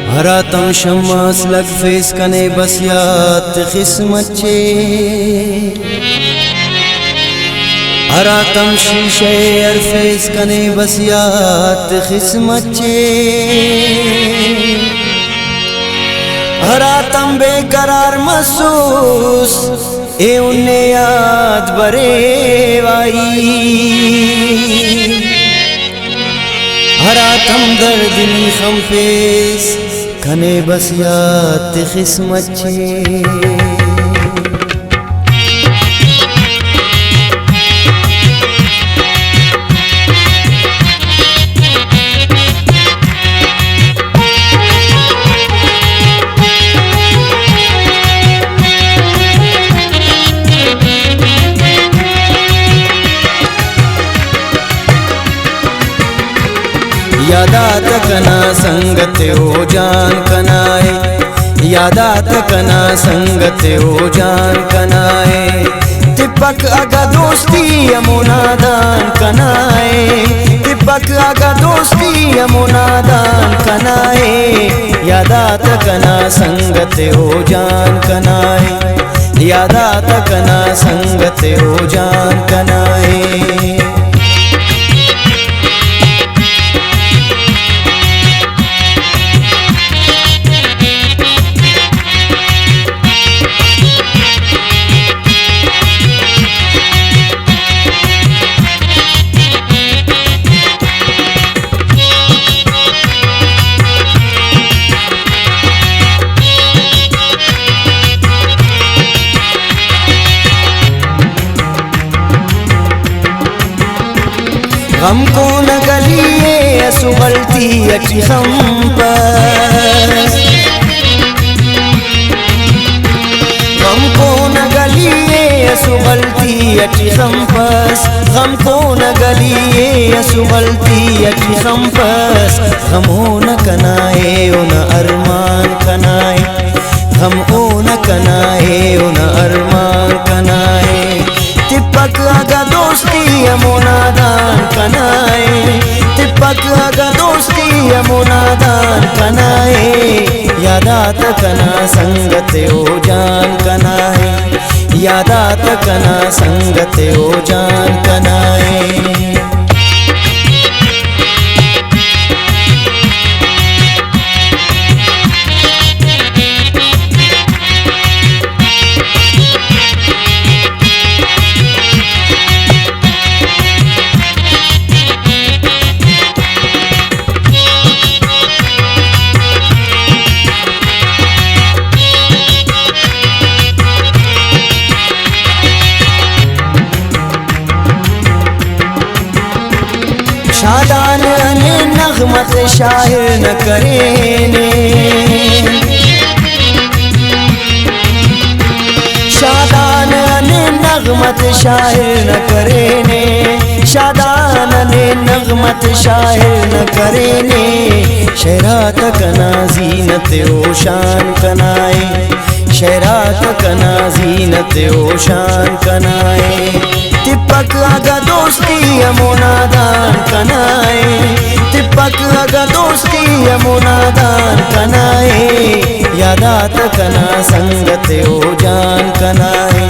हरातम शम्मास लग फेस कने बसियात किस्मत चे हरातम शीशे अरफेस कने बसियात किस्मत चे हरातम बेकरार महसूस ए उन्हें याद बरे वाई हरातम दर्दनी खमफेस कने बसियात किस्मत चे यादात कना संगत हो जान कनाए यादात कना संगत हो जान कनाए तिपक अगा दोस्ती यमुनादान कनाए तिपक अगा दोस्ती यमुनादान कनाए यादात कना संगत हो जान कनाए यादात कना संगत हो जान कनाए गम को न गलिए असुगलती अटी हम पर गम को न गलिए असुगलती अटी हम पस गम को न गलिए असुगलती अटी हम पस गम ओ न कनाए ओ न अरमान कनाए गम ओ न कनाए ओ न अरमान कनाए तिपक अगा दोस्ती यमुनादान कनाए तिपक अगा दोस्ती यमुनादान कनाए यादात कना संगत हो जान कनाए यादात कना संगत हो जान कनाए शादान अने नगमत शायर न करेने शादान अने नगमत शायर न करेने शादान अने नगमत शायर न करेने शहरात कना जीनत ओ शान कनाए शहरात कना जीनत ओ शान कनाए तिपक अगा दोस्ती यमुनादान कनाए तिपक अगा दोस्ती यमुनादान कनाए यादात कना संगत हो जान कनाए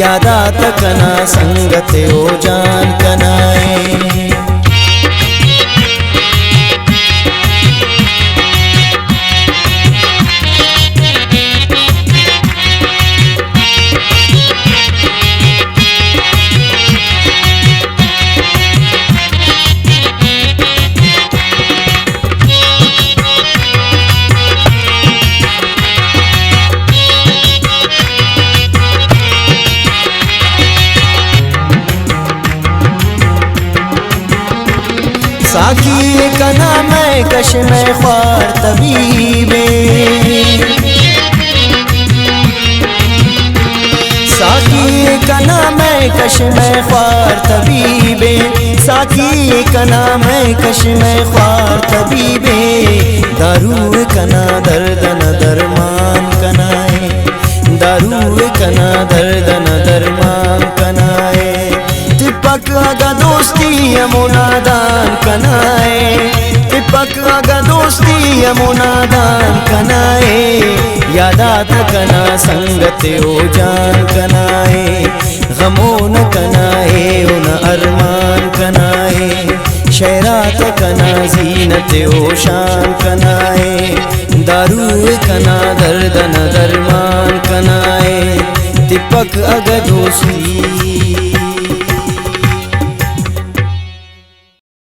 यादात कना संगत हो जान कनाए साकी कना मैं कश में ख्वार तबीबे साकी कना मैं कश में ख्वार तबीबे साकी कना मैं कश में ख्वार तबीबे दारू कना दर्द न दरमान कनाए दारू कना दर्द न दरमान कनाए तिपक अगा दोस्ती यमुनादान कनाए तिपक अगा दोस्ती यमुनादान कनाए यादात कना संगत ओ जान कनाए गमो न कनाए उन अरमान कनाए शहरात कना जीनत ओ शान कनाए दारू कना दर्द न दरमान कनाए तिपक अगा दोस्ती